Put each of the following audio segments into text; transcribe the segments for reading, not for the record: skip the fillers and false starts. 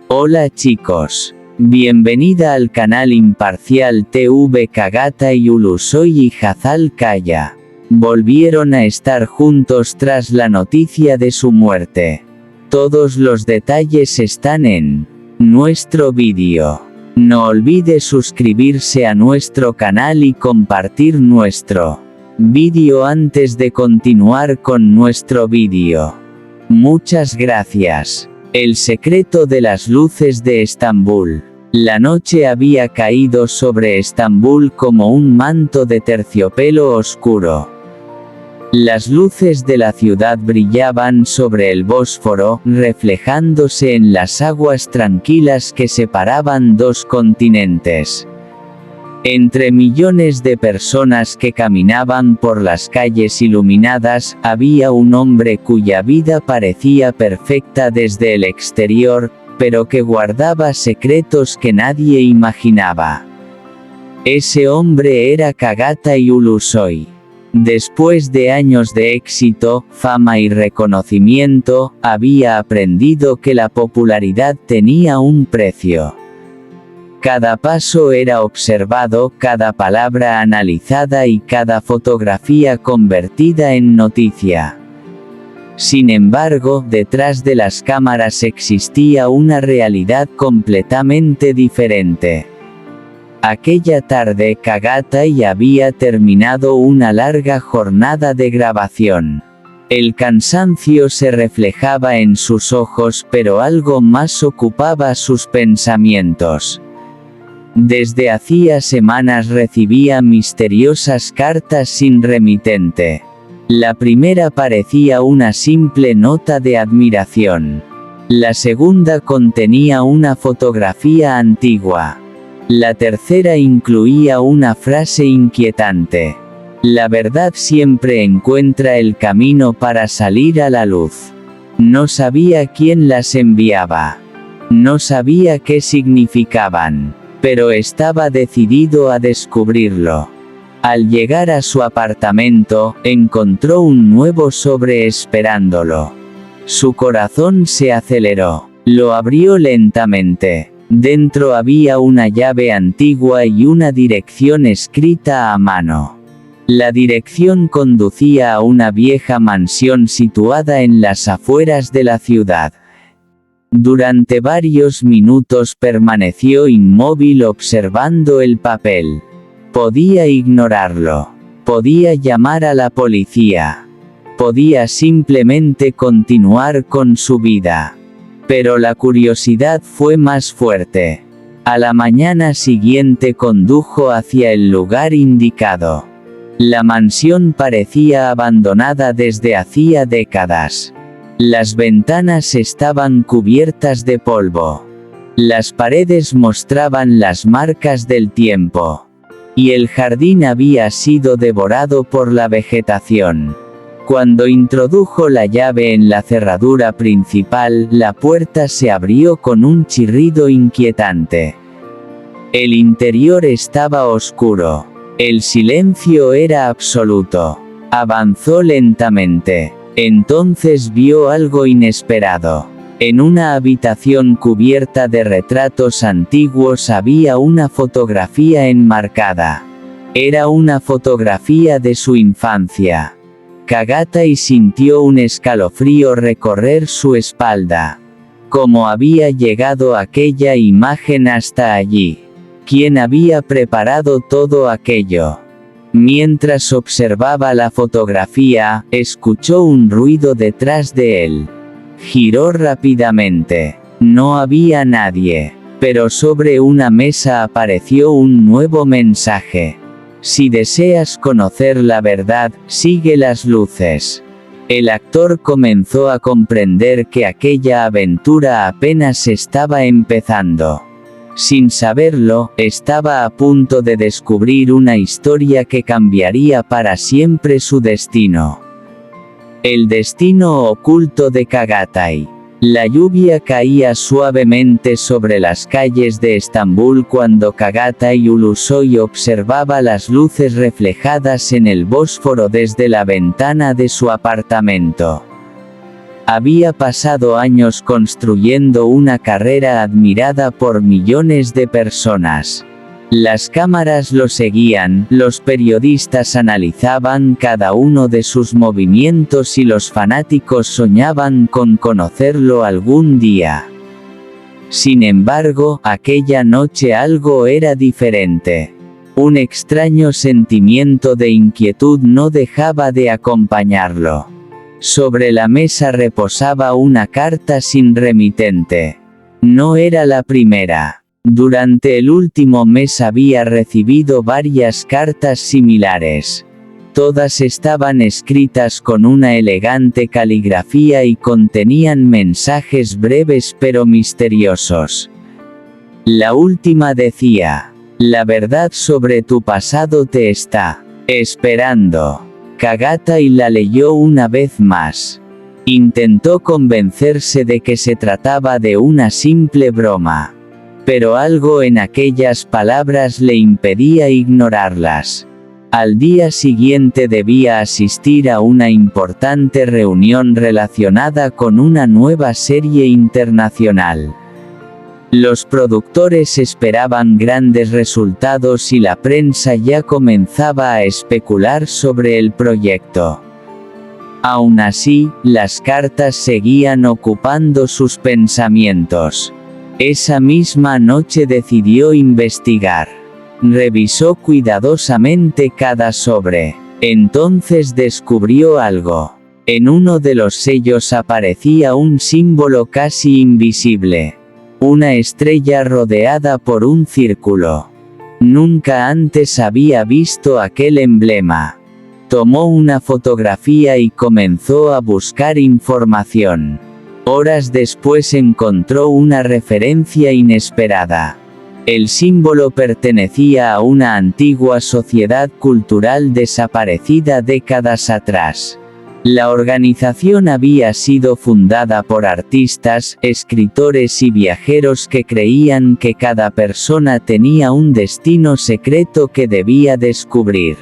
Hola chicos. Bienvenida al canal Imparcial TV. Kagatai Ulusoy y Hazal Kaya volvieron a estar juntos tras la noticia de su muerte. Todos los detalles están en nuestro vídeo. No olvide suscribirse a nuestro canal y compartir nuestro vídeo antes de continuar con nuestro vídeo. Muchas gracias. El secreto de las luces de Estambul. La noche había caído sobre Estambul como un manto de terciopelo oscuro. Las luces de la ciudad brillaban sobre el Bósforo, reflejándose en las aguas tranquilas que separaban dos continentes. Entre millones de personas que caminaban por las calles iluminadas, había un hombre cuya vida parecía perfecta desde el exterior, pero que guardaba secretos que nadie imaginaba. Ese hombre era Kagatai Ulusoy. Después de años de éxito, fama y reconocimiento, había aprendido que la popularidad tenía un precio. Cada paso era observado, cada palabra analizada y cada fotografía convertida en noticia. Sin embargo, detrás de las cámaras existía una realidad completamente diferente. Aquella tarde Kagatai había terminado una larga jornada de grabación. El cansancio se reflejaba en sus ojos, pero algo más ocupaba sus pensamientos. Desde hacía semanas recibía misteriosas cartas sin remitente. La primera parecía una simple nota de admiración. La segunda contenía una fotografía antigua. La tercera incluía una frase inquietante. La verdad siempre encuentra el camino para salir a la luz. No sabía quién las enviaba. No sabía qué significaban. Pero estaba decidido a descubrirlo. Al llegar a su apartamento, encontró un nuevo sobre esperándolo. Su corazón se aceleró. Lo abrió lentamente. Dentro había una llave antigua y una dirección escrita a mano. La dirección conducía a una vieja mansión situada en las afueras de la ciudad. Durante varios minutos permaneció inmóvil observando el papel. Podía ignorarlo. Podía llamar a la policía. Podía simplemente continuar con su vida. Pero la curiosidad fue más fuerte. A la mañana siguiente condujo hacia el lugar indicado. La mansión parecía abandonada desde hacía décadas. Las ventanas estaban cubiertas de polvo. Las paredes mostraban las marcas del tiempo. Y el jardín había sido devorado por la vegetación. Cuando introdujo la llave en la cerradura principal, la puerta se abrió con un chirrido inquietante. El interior estaba oscuro. El silencio era absoluto. Avanzó lentamente. Entonces vio algo inesperado. En una habitación cubierta de retratos antiguos había una fotografía enmarcada. Era una fotografía de su infancia. Kagatai sintió un escalofrío recorrer su espalda. ¿Cómo había llegado aquella imagen hasta allí? ¿Quién había preparado todo aquello? Mientras observaba la fotografía, escuchó un ruido detrás de él. Giró rápidamente. No había nadie. Pero sobre una mesa apareció un nuevo mensaje. Si deseas conocer la verdad, sigue las luces. El actor comenzó a comprender que aquella aventura apenas estaba empezando. Sin saberlo, estaba a punto de descubrir una historia que cambiaría para siempre su destino. El destino oculto de Kagatai. La lluvia caía suavemente sobre las calles de Estambul cuando Kagatai Ulusoy observaba las luces reflejadas en el Bósforo desde la ventana de su apartamento. Había pasado años construyendo una carrera admirada por millones de personas. Las cámaras lo seguían, los periodistas analizaban cada uno de sus movimientos y los fanáticos soñaban con conocerlo algún día. Sin embargo, aquella noche algo era diferente. Un extraño sentimiento de inquietud no dejaba de acompañarlo. Sobre la mesa reposaba una carta sin remitente. No era la primera. Durante el último mes había recibido varias cartas similares. Todas estaban escritas con una elegante caligrafía y contenían mensajes breves pero misteriosos. La última decía: "La verdad sobre tu pasado te está esperando". Kagata y la leyó una vez más. Intentó convencerse de que se trataba de una simple broma. Pero algo en aquellas palabras le impedía ignorarlas. Al día siguiente debía asistir a una importante reunión relacionada con una nueva serie internacional. Los productores esperaban grandes resultados y la prensa ya comenzaba a especular sobre el proyecto. Aún así, las cartas seguían ocupando sus pensamientos. Esa misma noche decidió investigar. Revisó cuidadosamente cada sobre. Entonces descubrió algo. En uno de los sellos aparecía un símbolo casi invisible. Una estrella rodeada por un círculo. Nunca antes había visto aquel emblema. Tomó una fotografía y comenzó a buscar información. Horas después encontró una referencia inesperada. El símbolo pertenecía a una antigua sociedad cultural desaparecida décadas atrás. La organización había sido fundada por artistas, escritores y viajeros que creían que cada persona tenía un destino secreto que debía descubrir.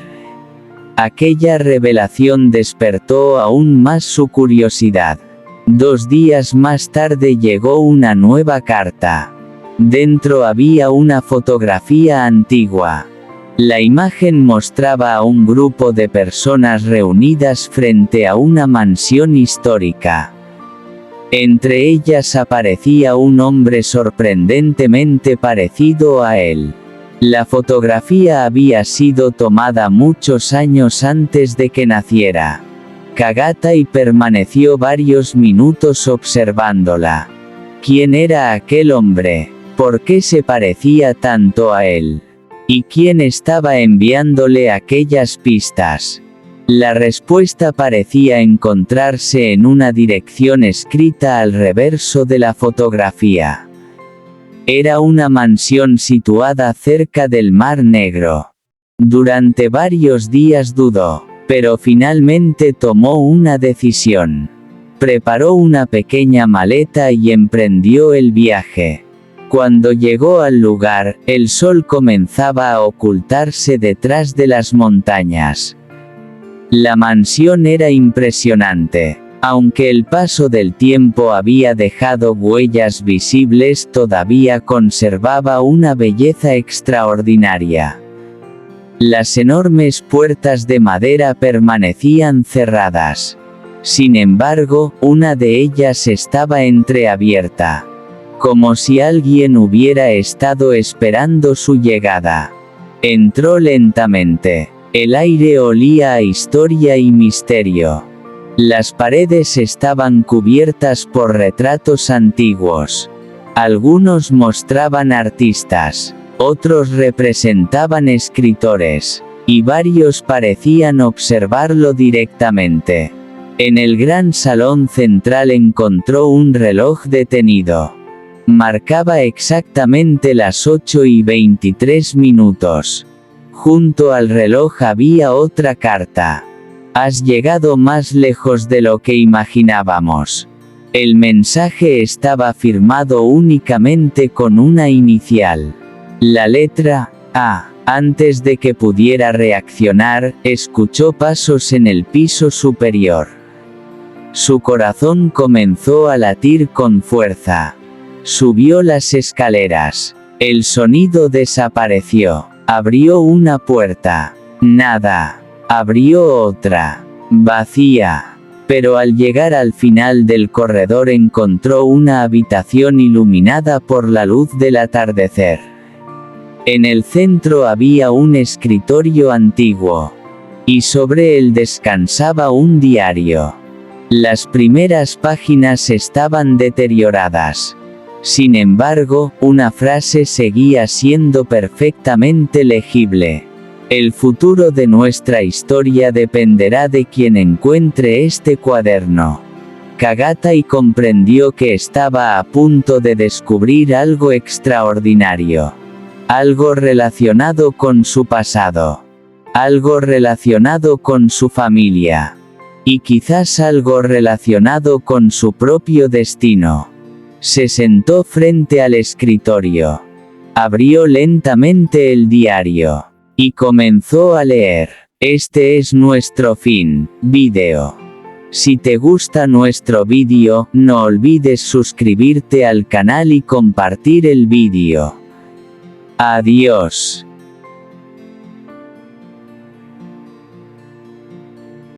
Aquella revelación despertó aún más su curiosidad. 2 días más tarde llegó una nueva carta. Dentro había una fotografía antigua. La imagen mostraba a un grupo de personas reunidas frente a una mansión histórica. Entre ellas aparecía un hombre sorprendentemente parecido a él. La fotografía había sido tomada muchos años antes de que naciera. Kagata y permaneció varios minutos observándola. ¿Quién era aquel hombre? ¿Por qué se parecía tanto a él? ¿Y quién estaba enviándole aquellas pistas? La respuesta parecía encontrarse en una dirección escrita al reverso de la fotografía. Era una mansión situada cerca del Mar Negro. Durante varios días dudó, pero finalmente tomó una decisión. Preparó una pequeña maleta y emprendió el viaje. Cuando llegó al lugar, el sol comenzaba a ocultarse detrás de las montañas. La mansión era impresionante. Aunque el paso del tiempo había dejado huellas visibles, todavía conservaba una belleza extraordinaria. Las enormes puertas de madera permanecían cerradas. Sin embargo, una de ellas estaba entreabierta. Como si alguien hubiera estado esperando su llegada. Entró lentamente. El aire olía a historia y misterio. Las paredes estaban cubiertas por retratos antiguos. Algunos mostraban artistas, otros representaban escritores, y varios parecían observarlo directamente. En el gran salón central encontró un reloj detenido. Marcaba exactamente las 8:23. Junto al reloj había otra carta. Has llegado más lejos de lo que imaginábamos. El mensaje estaba firmado únicamente con una inicial. La letra A. Antes de que pudiera reaccionar, escuchó pasos en el piso superior. Su corazón comenzó a latir con fuerza. Subió las escaleras. El sonido desapareció. Abrió una puerta. Nada. Abrió otra. Vacía. Pero al llegar al final del corredor encontró una habitación iluminada por la luz del atardecer. En el centro había un escritorio antiguo. Y sobre él descansaba un diario. Las primeras páginas estaban deterioradas. Sin embargo, una frase seguía siendo perfectamente legible. El futuro de nuestra historia dependerá de quien encuentre este cuaderno. Kagatai comprendió que estaba a punto de descubrir algo extraordinario. Algo relacionado con su pasado. Algo relacionado con su familia. Y quizás algo relacionado con su propio destino. Se sentó frente al escritorio. Abrió lentamente el diario. Y comenzó a leer. Este es nuestro fin, vídeo. Si te gusta nuestro vídeo, no olvides suscribirte al canal y compartir el vídeo. Adiós.